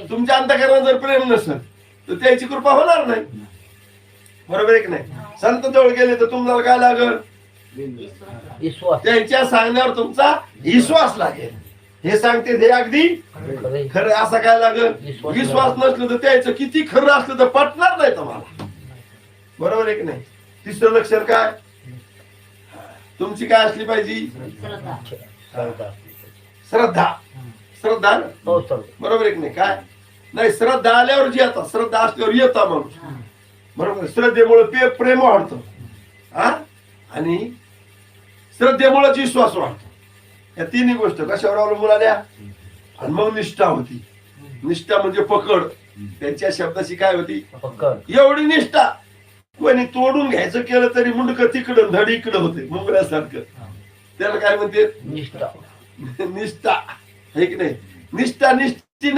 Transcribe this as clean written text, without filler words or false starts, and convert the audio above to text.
तुमच्या अंतःकरणात जर प्रेम नसेल तर त्याची कृपा होणार नाही. बरोबर आहे की नाही? संत जवळ गेले तर तुम्हाला काय लागल? त्यांच्या सांगण्यावर तुमचा विश्वास लागेल. हे सांगते ते अगदी खरं. असा काय लागल? विश्वास नसलं तर त्याचं किती खरं असलं तर पटणार नाही तुम्हाला. बरोबर आहे की नाही? तिसरं लक्षण काय? तुमची काय असली पाहिजे? श्रद्धा. श्रद्धा ना? बरोबर आहे की नाही? काय नाही, श्रद्धा आल्यावर जी येतात, श्रद्धा असल्यावर येता माणूस. बरोबर. श्रद्धेमुळे प्रेम वाढतं आणि श्रद्धेमुळेच विश्वास वाढतो. या तिन्ही गोष्ट कशावर अवलंबून आल्या? आणि मग निष्ठा होती. निष्ठा म्हणजे पकड. त्यांच्या शब्दाची काय होती? एवढी निष्ठा. कोणी तोडून घ्यायचं केलं तरी मुंडकं तिकडं धड इकडं होते मुंगळ्यासारखं. त्याला काय म्हणते? निष्ठा. निष्ठा आहे की नाही? निष्ठा